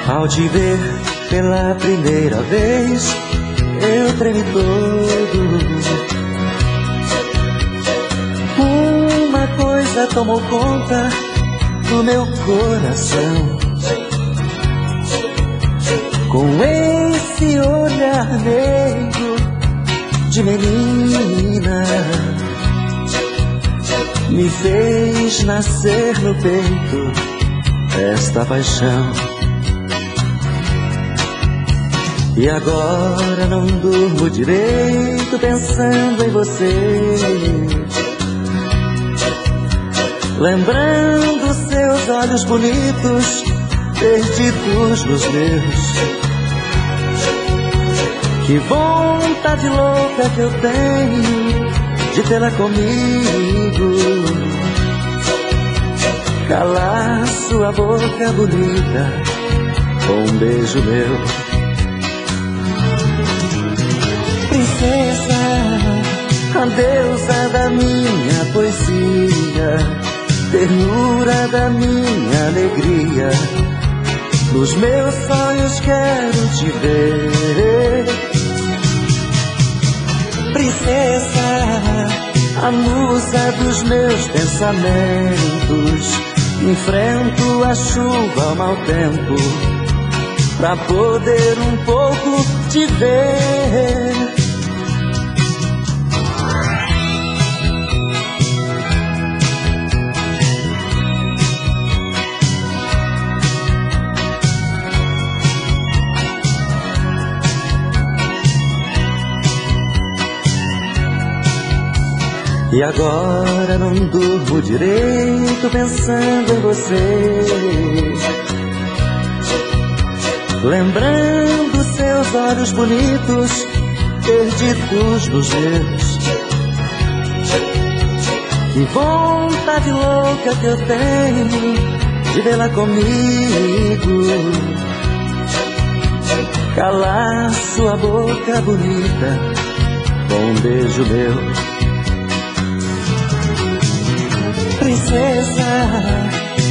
Ao te ver pela primeira vez, eu tremi todo. Uma coisa tomou conta do meu coração. Com esse olhar negro de menina, me fez nascer no peito esta paixão. E agora não durmo direito pensando em você, lembrando seus olhos bonitos perdidos nos meus. Que vontade louca que eu tenho de tê-la comigo, calar sua boca bonita com um beijo meu. Princesa, a deusa da minha poesia, ternura da minha alegria, nos meus sonhos quero te ver. Princesa, a musa dos meus pensamentos, enfrento a chuva, o mau tempo, pra poder um pouco te ver. E agora não durmo direito pensando em você, lembrando seus olhos bonitos perdidos nos meus. Que vontade louca que eu tenho de vê-la comigo, calar sua boca bonita com um beijo meu. Princesa,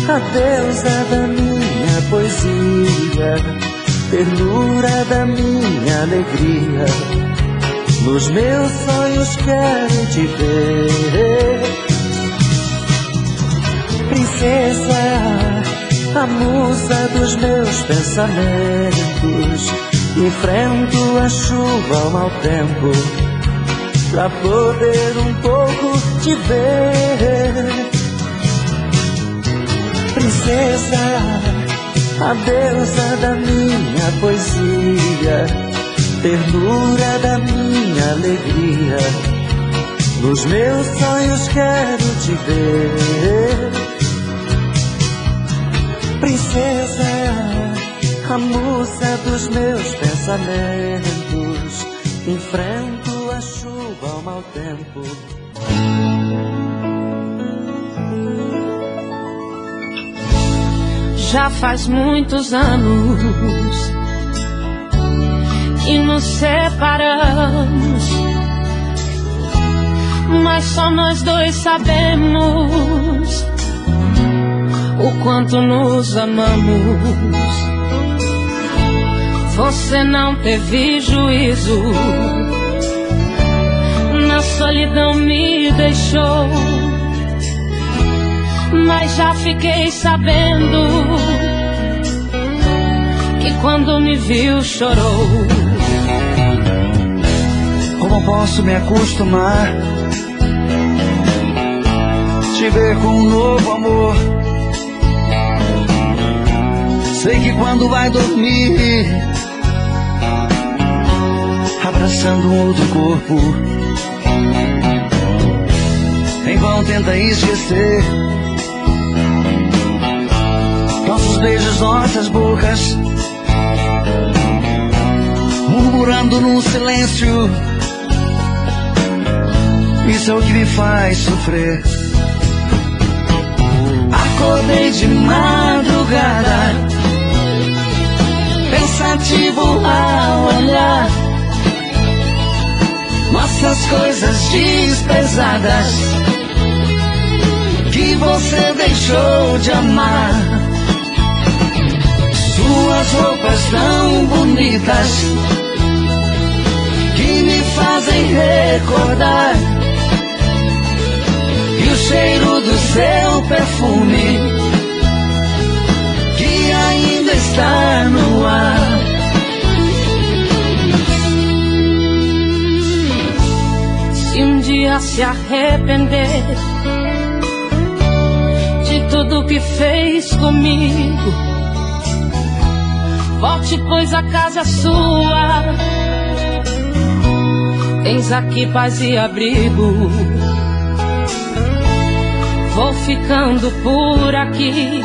a deusa da minha poesia, ternura da minha alegria, nos meus sonhos quero te ver. Princesa, a musa dos meus pensamentos, enfrento a chuva, o mau tempo, pra poder um pouco te ver. Princesa, a deusa da minha poesia, ternura da minha alegria, nos meus sonhos quero te ver. Princesa, a musa dos meus pensamentos, enfrento a chuva, o mau tempo. Já faz muitos anos que nos separamos, mas só nós dois sabemos o quanto nos amamos. Você não teve juízo, na solidão me deixou, mas já fiquei sabendo que quando me viu chorou. Como posso me acostumar, te ver com um novo amor? Sei que quando vai dormir, abraçando um outro corpo, em vão tenta esquecer nossos beijos, nossas bocas, murmurando no silêncio. Isso é o que me faz sofrer. Acordei de madrugada, pensativo ao olhar nossas coisas desprezadas que você deixou de amar. Suas roupas tão bonitas que me fazem recordar, e o cheiro do seu perfume que ainda está no ar. Se um dia se arrepender de tudo que fez comigo, volte, pois a casa é sua. Tens aqui paz e abrigo. Vou ficando por aqui,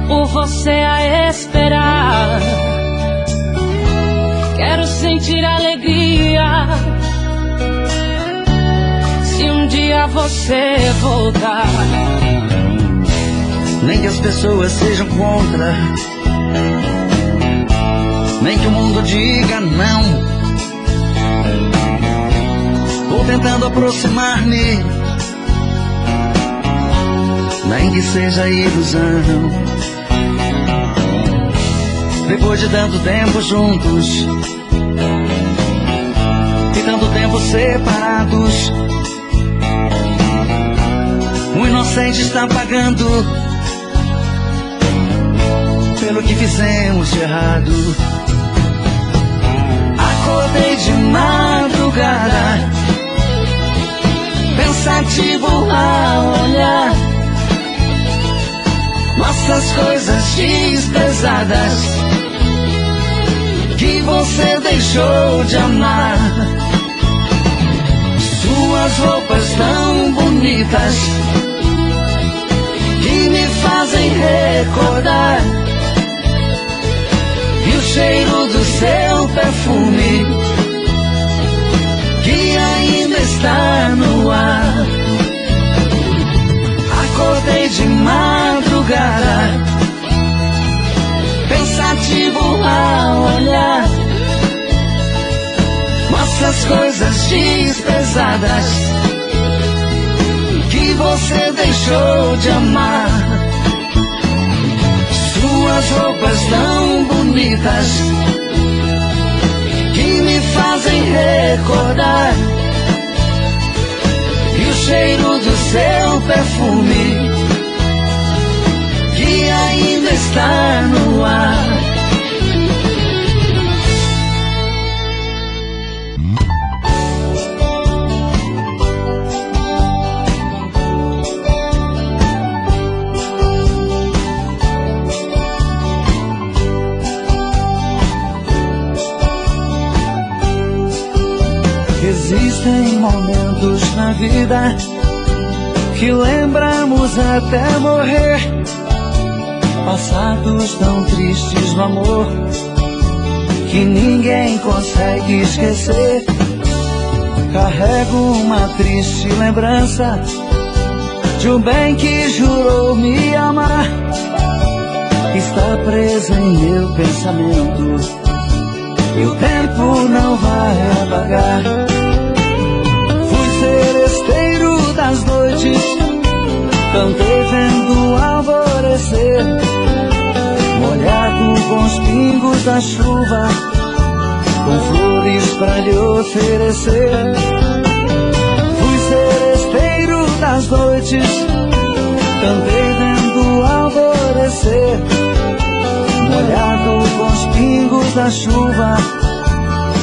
por você a esperar. Quero sentir alegria se um dia você voltar. Nem que as pessoas sejam contra, nem que o mundo diga não. Vou tentando aproximar-me, nem que seja ilusão. Depois de tanto tempo juntos e tanto tempo separados, o inocente está pagando pelo que fizemos de errado. Acordei de madrugada, pensativo a olhar nossas coisas desprezadas que você deixou de amar. Suas roupas tão bonitas que me fazem recordar, e o cheiro do seu perfume que ainda está no ar. Acordei de madrugada, pensativo a olhar nossas coisas desprezadas que você deixou de amar. Suas roupas tão bonitas que me fazem recordar, e o cheiro do seu perfume que ainda está no ar. Existem momentos na vida que lembramos até morrer, passados tão tristes no amor que ninguém consegue esquecer. Carrego uma triste lembrança de um bem que jurou me amar, está preso em meu pensamento e o tempo não vai apagar. Fui seresteiro das noites, cantei vendo alvorecer, molhado com os pingos da chuva, com flores pra lhe oferecer. Fui seresteiro das noites, cantei vendo alvorecer, molhado com os pingos da chuva,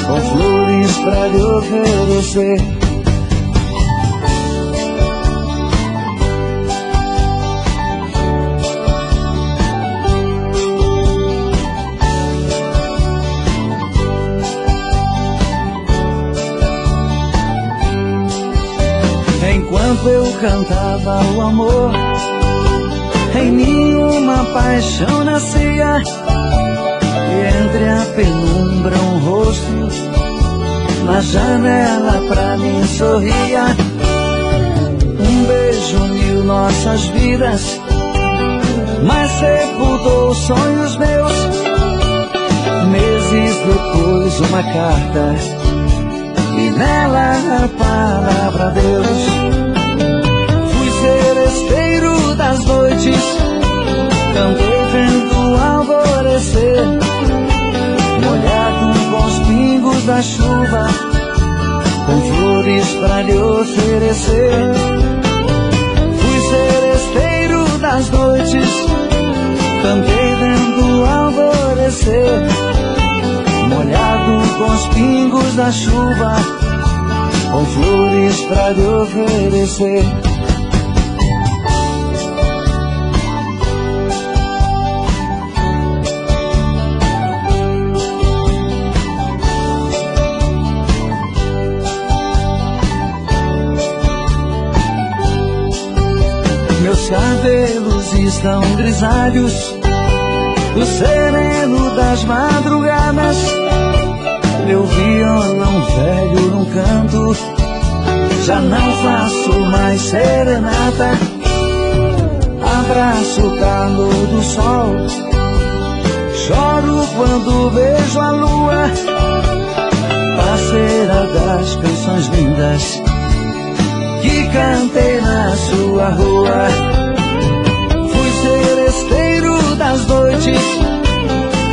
com flores pra lhe oferecer. Enquanto eu cantava o amor, em mim uma paixão nascia, e entre a penumbra um rosto na janela pra mim sorria. Um beijo uniu nossas vidas, mas sepultou sonhos meus. Meses depois uma carta, e nela a palavra Deus. Fui seresteiro das noites, cantei vendo alvorecer, da chuva, com flores pra lhe oferecer. Fui seresteiro das noites, cantei vendo o alvorecer, molhado com os pingos da chuva, com flores pra lhe oferecer. Meus cabelos estão grisalhos do sereno das madrugadas. Meu violão velho num canto, já não faço mais serenata. Abraço o calor do sol, choro quando vejo a lua, parceira das canções lindas que cantei na sua rua. Fui seresteiro das noites,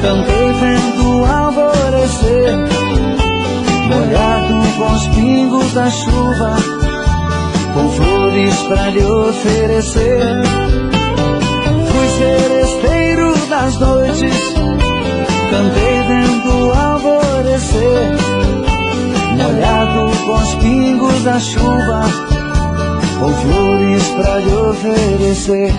cantei vendo o alvorecer, molhado com os pingos da chuva, com flores pra lhe oferecer. Fui seresteiro das noites, cantei vendo o alvorecer, molhado com os pingos da chuva, com flores pra lhe oferecer.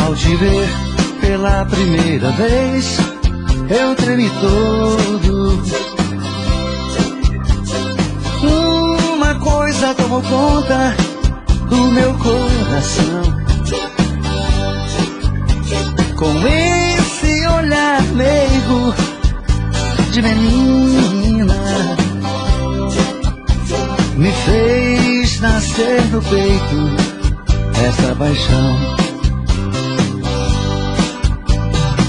Ao te ver pela primeira vez, eu tremi todo. Uma coisa tomou conta do meu coração, com esse olhar meigo de menina, me fez nascer no peito essa paixão.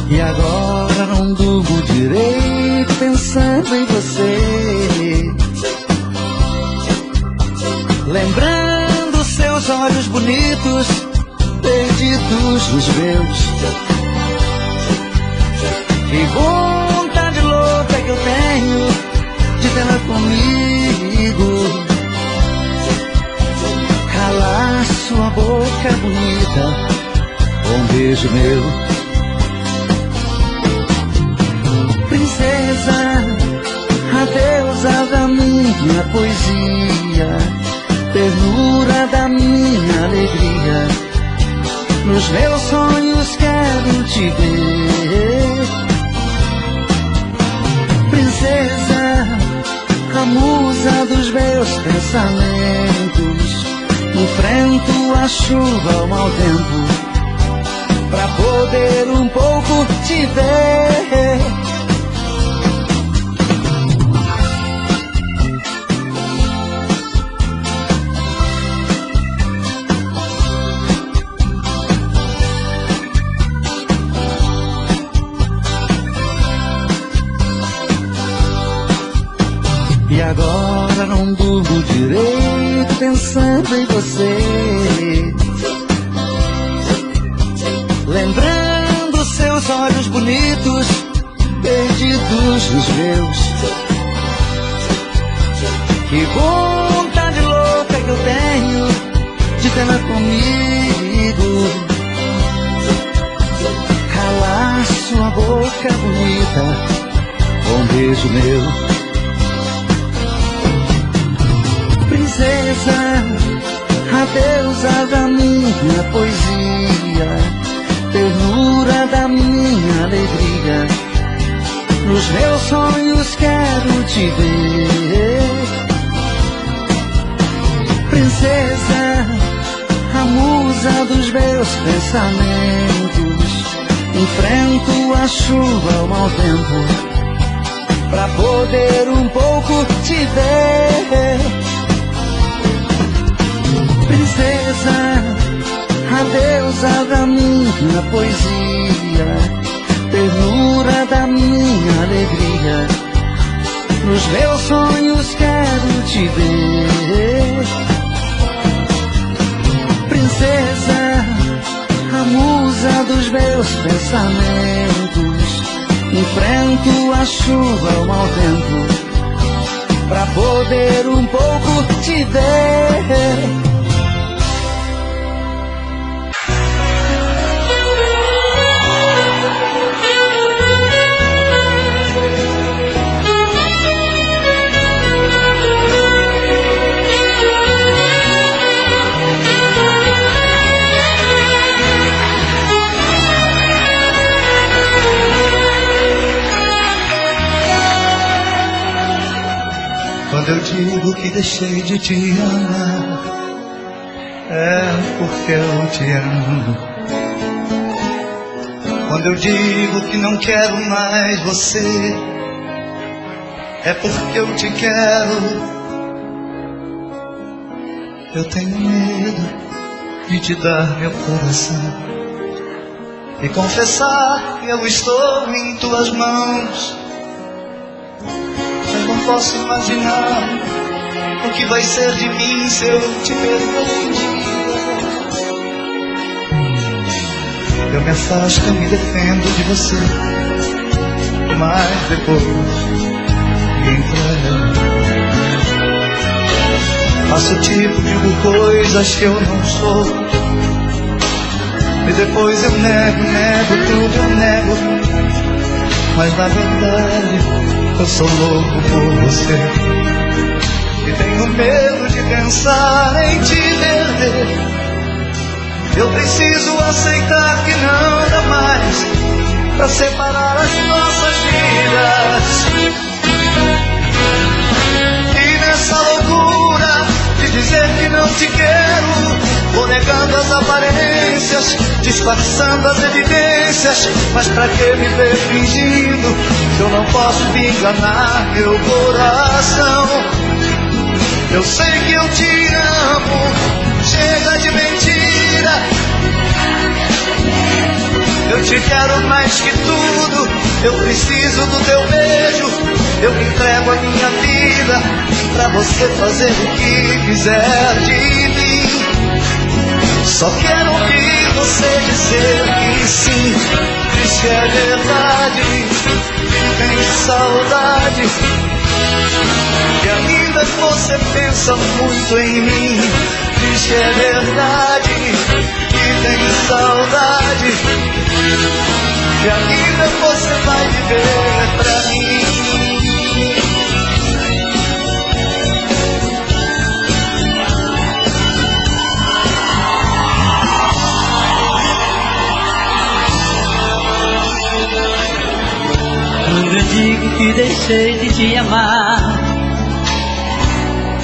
E agora não durmo direito pensando em você, lembrando seus olhos bonitos perdidos nos meus. Que vontade louca que eu tenho de tê-la comigo, calar sua boca bonita com um beijo meu. Princesa, a deusa da minha poesia, ternura da minha alegria, nos meus sonhos quero te ver. Princesa, a musa dos meus pensamentos, enfrento a chuva, o mau tempo, pra poder um pouco te ver. E agora não durmo direito pensando em você, lembrando seus olhos bonitos perdidos nos meus. Que vontade louca que eu tenho de tê-la comigo, calar sua boca bonita com um beijo meu. Princesa, a deusa da minha poesia, ternura da minha alegria, nos meus sonhos quero te ver. Princesa, a musa dos meus pensamentos, enfrento a chuva, o mau tempo, pra poder um pouco te ver. Princesa, a deusa da minha poesia, ternura da minha alegria, nos meus sonhos quero te ver. Princesa, a musa dos meus pensamentos, enfrento a chuva, o mau vento, pra poder um pouco te ver. Quando eu digo que deixei de te amar, é porque eu te amo. Quando eu digo que não quero mais você, é porque eu te quero. Eu tenho medo de te dar meu coração e confessar que eu estou em tuas mãos. Não posso imaginar o que vai ser de mim se eu te perder um dia. Eu me afasto, eu me defendo de você, mas depois me entrego. Faço tipo, digo coisas que eu não sou, e depois eu nego tudo, eu nego. Mas na verdade eu sou louco por você e tenho medo de pensar em te perder. Eu preciso aceitar que não dá mais pra separar as nossas vidas. E nessa loucura de dizer que não te quero, vou negando as aparências, disfarçando as evidências. Mas pra que me ver fingindo se eu não posso me enganar meu coração? Eu sei que eu te amo, chega de mentira. Eu te quero mais que tudo, eu preciso do teu beijo. Eu me entrego a minha vida pra você fazer o que quiser de mim. Só quero ouvir você dizer que sim, diz que é verdade, que tem saudade, que ainda você pensa muito em mim. Diz que é verdade, que tem saudade, que ainda você vai viver pra mim. Quando eu digo que deixei de te amar,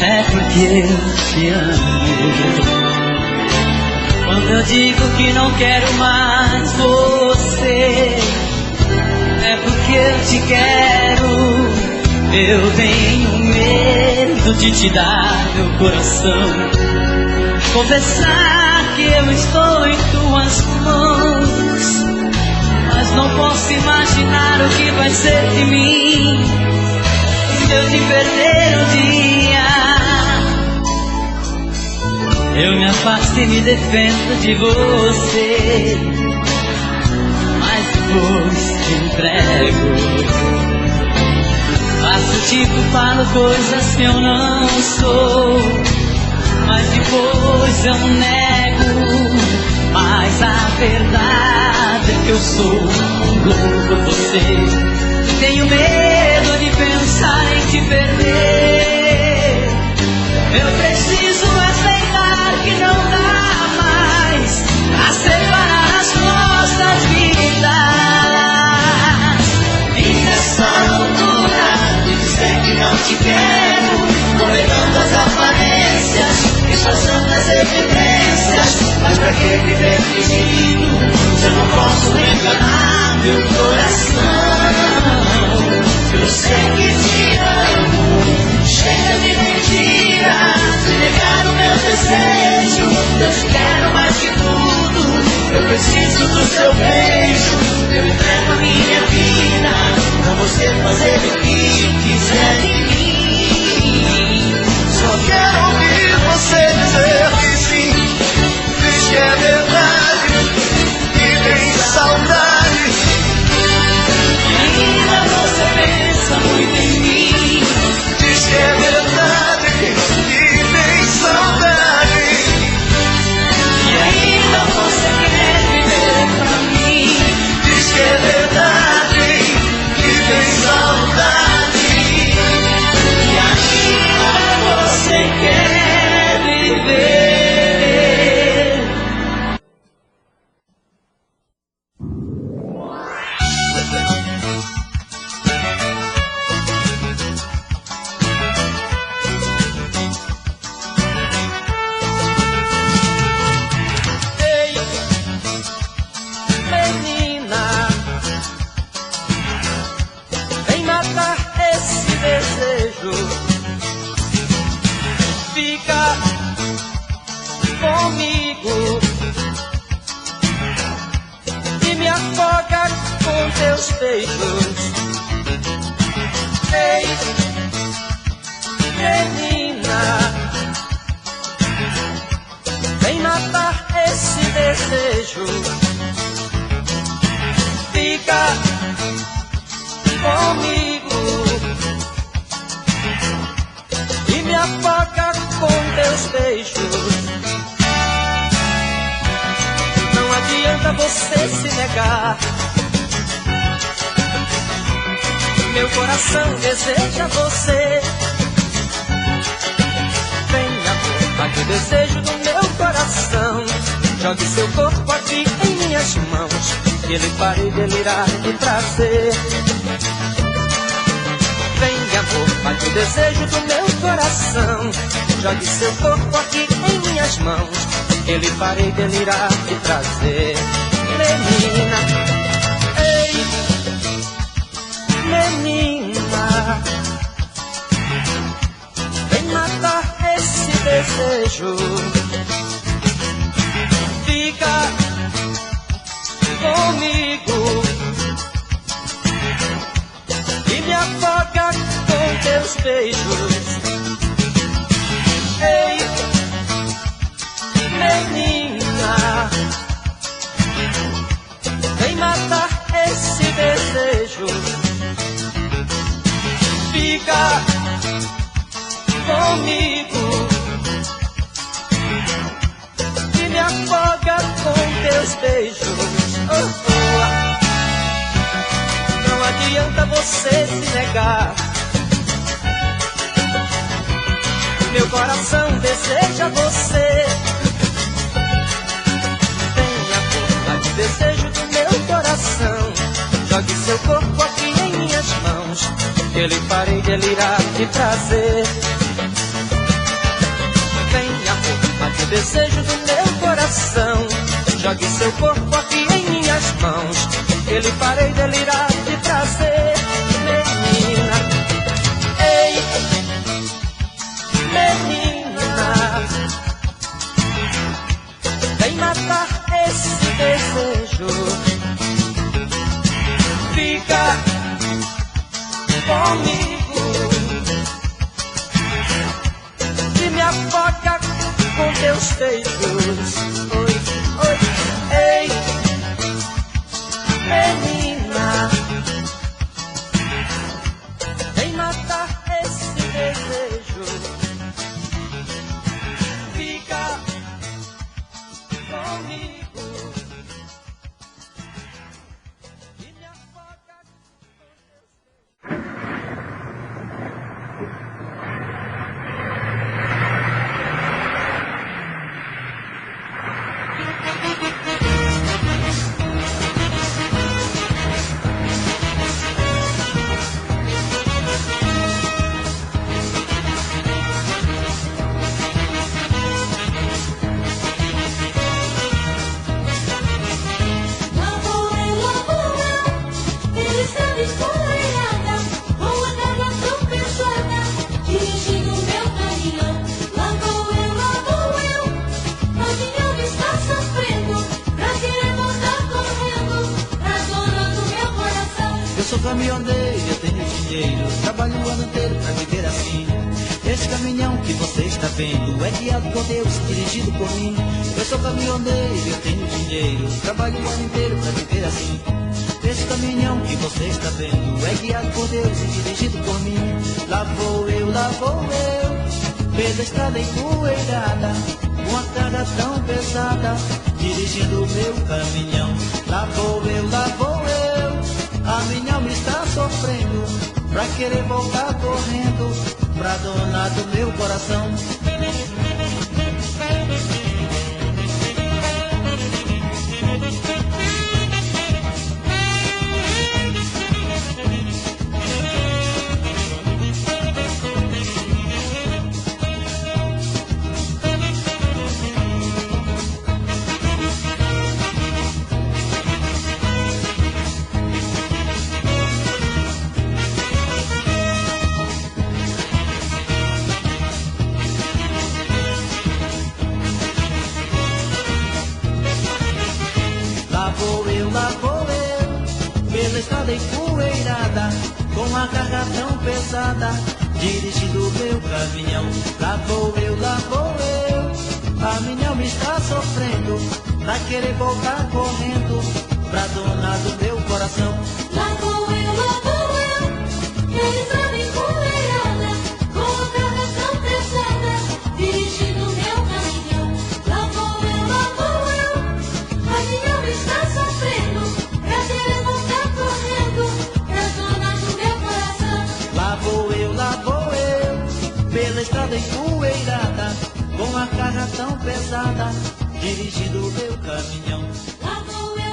é porque eu te amo. Quando eu digo que não quero mais você, é porque eu te quero. Eu tenho medo de te dar meu coração, confessar que eu estou em tuas mãos. Mas não posso imaginar o que vai ser de mim se eu te perder um dia. Eu me afasto e me defendo de você, mas depois te entrego. Faço tipo, falo coisas que eu não sou, mas depois eu nego. Mas a verdade é que eu sou louco por você. Tenho medo de pensar em te perder. Eu preciso aceitar que não dá mais pra separar as nossas vidas. E nessa loucura de dizer que não te quero, vou negando as aparências, disfarçando as evidências. Mas pra que viver fingindo se eu não posso enganar meu coração? Eu sei que te amo, chega de mentira, se negar o meu desejo. desejo. Fica comigo e me afoga com teus beijos. Não adianta você se negar. Meu coração deseja você. Venha, mate o desejo do meu coração. Jogue seu corpo aqui em minhas mãos, que ele pare delirar de prazer. Venha, amor, mate o desejo do meu coração. Jogue seu corpo aqui em minhas mãos, que ele pare delirar de prazer. Menina, ei, menina, vem matar esse desejo. Fica comigo e me afoga com teus beijos. Ei, menina, vem matar esse desejo. Fica comigo e me afoga com teus beijos. Não adianta você se negar. Meu coração deseja você. Venha, mate o desejo do meu coração. Jogue seu corpo aqui em minhas mãos, que ele pare delirar de prazer. Venha, mate o desejo do meu coração. Jogue seu corpo aqui em minhas mãos, que ele pare delirar de prazer. Menina, ei, menina, vem matar esse desejo. Fica comigo e me afoga com teus beijos. Oi, oi, ei, menina, vem matar esse desejo. Fica comigo e me afoga com teus sou caminhoneiro, eu tenho dinheiro, trabalho o ano inteiro pra viver assim. Esse caminhão que você está vendo é guiado por Deus, dirigido por mim. Eu sou caminhoneiro, eu tenho dinheiro, trabalho o ano inteiro pra viver assim. Esse caminhão que você está vendo é guiado por Deus e dirigido por mim. Lá vou eu, pela estrada empoeirada, com a carga tão pesada, dirigindo o meu caminhão. Lá vou eu, a minha alma está sofrendo, pra querer voltar correndo pra dona do meu coração. Lá vou eu, pela estrada empoeirada, com a carga tão pesada, dirigindo o meu caminhão. Lá vou eu, A minha alma está sofrendo, vai querer voltar correndo pra dona do meu coração. Lá vou eu, realizando empoeirada, com a carga tão pesada, dirigindo meu caminhão. Lá vou eu, a minha alma está sofrendo, pra querer voltar correndo pra dona do meu coração. Lá vou eu, pela estrada empoeirada, com a carga tão pesada, dirigindo o meu caminhão. Lá vou eu,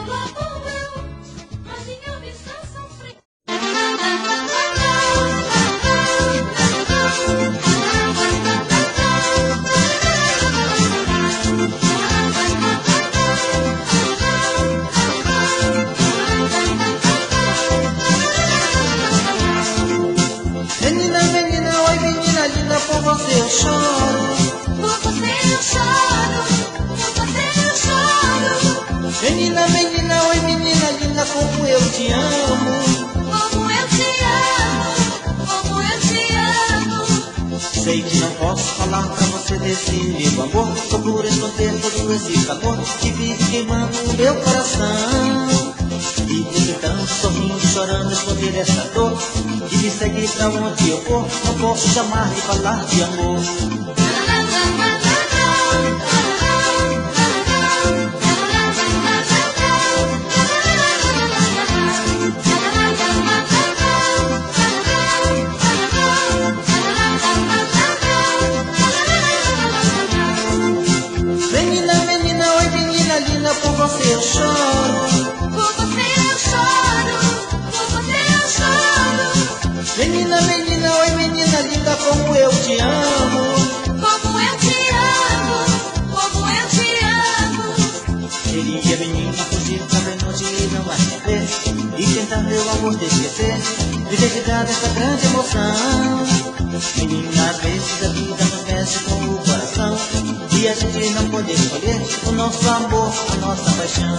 a minha alma está sofrendo. Menina, menina, oi menina linda, por você eu choro. Por você eu choro, por você eu choro. Menina, menina, oi menina linda, como eu te amo. Como eu te amo, como eu te amo. Sei que não posso falar pra você desse meu amor, procuro esconder todo esse calor que vive queimando o meu coração. E tentando, sorrindo, chorando, esconder essa dor que me segue pra onde eu for. Não posso jamais lhe falar de amor. Menina, menina, oi menina linda, por você eu choro. Por você eu choro, por você eu choro. Menina, menina, oi menina linda, como eu te amo. Como eu te amo, como eu te amo. Queria, menina, fugir pra noite e não vai saber, e tentar meu amor te esquecer, me dedicar dessa grande emoção. Menina, às vezes a vida nos mexe com o coração, e a gente não pode escolher o nosso amor, a nossa paixão.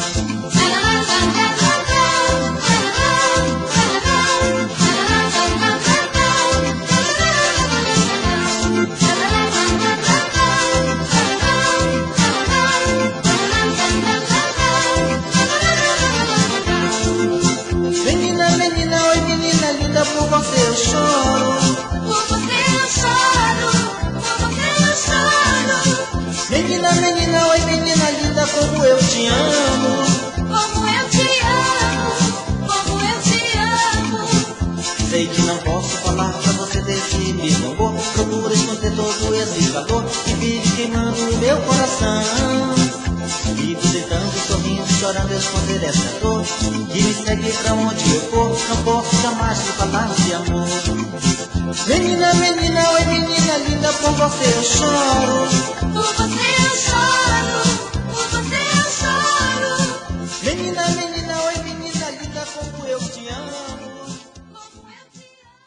Menina, menina, oi menina linda, por você eu choro. Por você eu choro, por você eu choro. Menina, menina, oi menina linda, como eu te amo. Como eu te amo, como eu te amo. Sei que não posso falar pra você desse meu amor, procuro esconder todo esse calor que vive queimando o meu coração. Vivo tentando, sorrindo, chorando, esconder essa dor que me segue pra onde eu for. Não posso jamais lhe falar de amor. Menina, menina, oi menina linda, por você eu choro. Por você eu choro, por você eu choro. Menina, menina, oi menina linda, como eu te amo. Como eu te amo.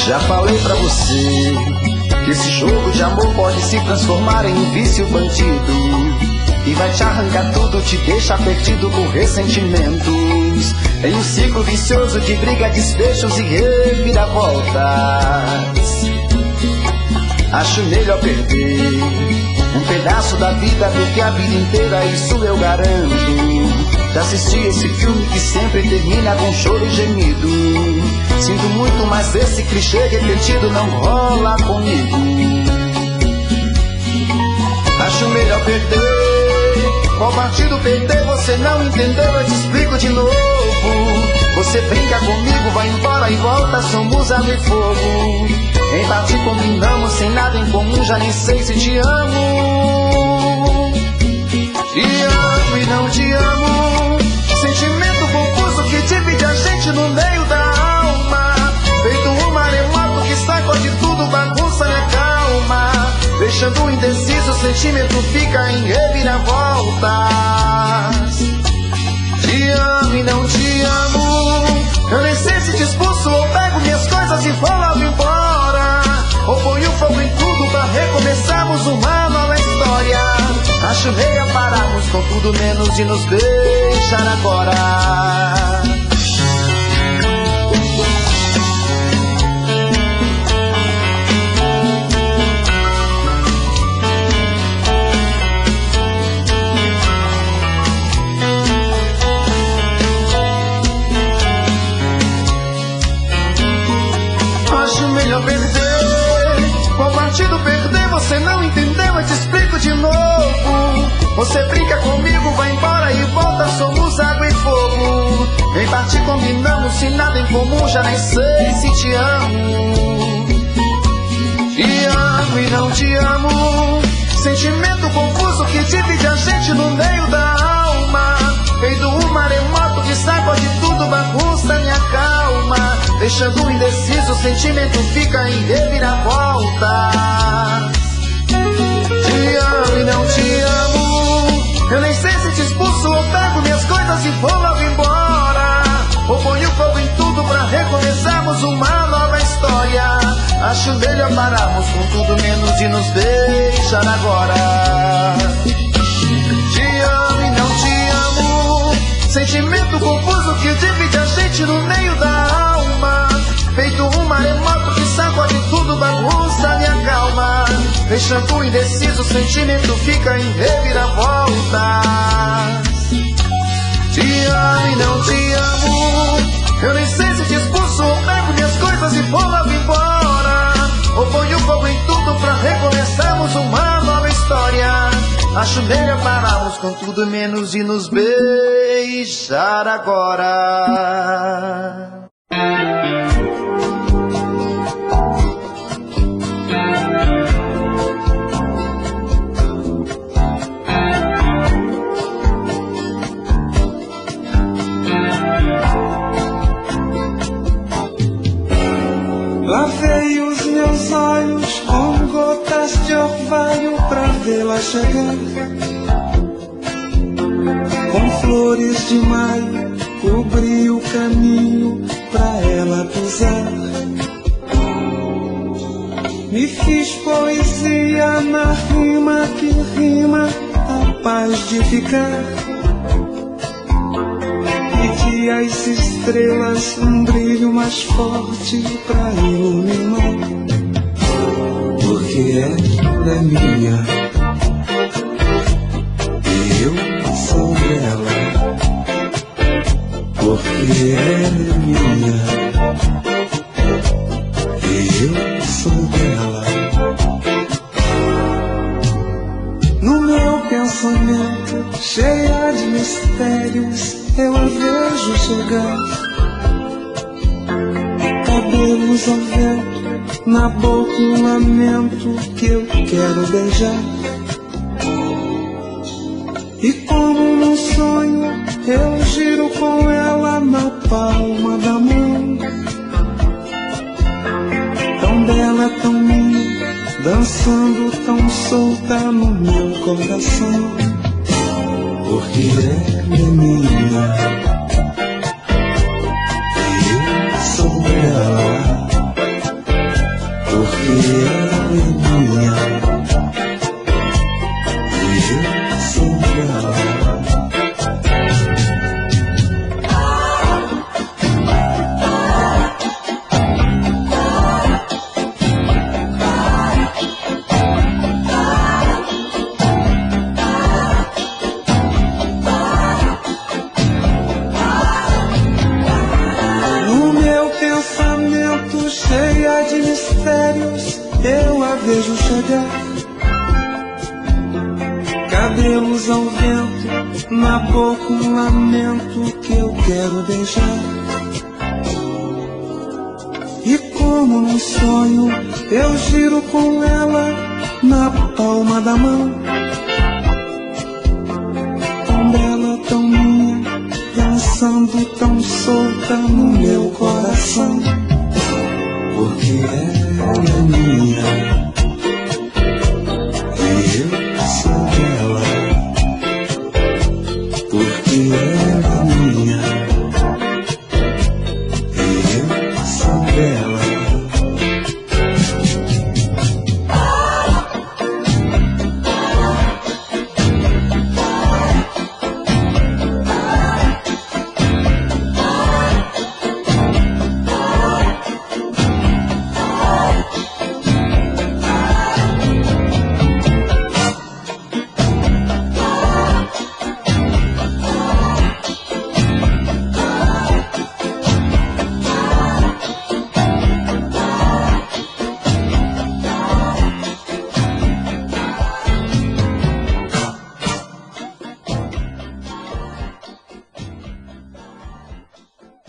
Já falei pra você que esse jogo de amor pode se transformar em um vício bandido, e vai te arrancar tudo, te deixar perdido por ressentimentos, em um ciclo vicioso de briga, desfechos e reviravoltas. Acho melhor perder um pedaço da vida do que a vida inteira, isso eu garanto. Já assisti esse filme que sempre termina com choro e gemido. Sinto muito, mas esse clichê repetido não rola comigo. Acho melhor perder. Qual partido perder? Você não entendeu, eu te explico de novo. Você brinca comigo, vai embora e volta, somos água e fogo. Em parte combinamos, sem nada em comum, já nem sei se te amo. Te amo e não te amo, sentimento confuso que divide a gente no meio da alma. Feito um maremoto que sacode tudo, bagunça minha calma. Deixando indeciso, o sentimento fica em reviravoltas. Te amo e não te amo, eu nem sei se te expulso ou pego minhas coisas e vou logo embora. com tudo menos de nos beijar agora. Acho melhor perder. Qual partido perder? Você não entendeu, eu te explico de novo. Você brinca comigo, vai embora e volta, somos água e fogo. Em parte combinamos, se nada em comum, já nem sei se te amo. Te amo e não te amo. Sentimento confuso que divide a gente no meio da alma. Feito um maremoto que sacode tudo, bagunça minha calma. Deixando indeciso, o sentimento fica em reviravolta. Te amo e não te amo. Eu nem sei se te expulso ou pego minhas coisas e vou logo embora. Ou ponho fogo em tudo pra recomeçarmos uma nova história. Acho melhor pararmos com tudo menos de nos beijar agora. Te amo e não te amo. Sentimento confuso que divide a gente no meio da alma. Feito um maremoto que sacode tudo, bagunça minha calma. Deixando indeciso, o sentimento fica em reviravolta. Te amo e não te amo. Eu nem sei se te expulso ou pego minhas coisas e vou logo embora. Ou ponho fogo em tudo pra recomeçarmos uma nova história. Acho melhor pararmos com tudo menos de nos beijar agora. Lavei os meus olhos com gotas de orvalho pra vê-la chegar. Com flores de maio cobri o caminho pra ela pisar. Me fiz poesia na rima que rima capaz de ficar. Pedi às estrelas um brilho mais forte pra iluminar. Porque ela é minha e eu sou dela. Porque ela é minha e eu sou dela. No meu pensamento, cheia de mistérios, eu a vejo chegar. Cabelos ao vento, na boca um lamento que eu quero beijar. E como num sonho, eu giro com ela na palma da mão. Tão bela, tão minha, dançando tão solta no meu coração. Porque ela é minha e eu sou dela. Porque ela é minha e eu sou dela. Cheia de mistérios, eu a vejo chegar. Cabelos ao vento, na boca um lamento que eu quero beijar. E como num sonho, eu giro com ela na palma da mão. Tão bela, tão minha, dançando tão solta no meu coração. Porque ela é minha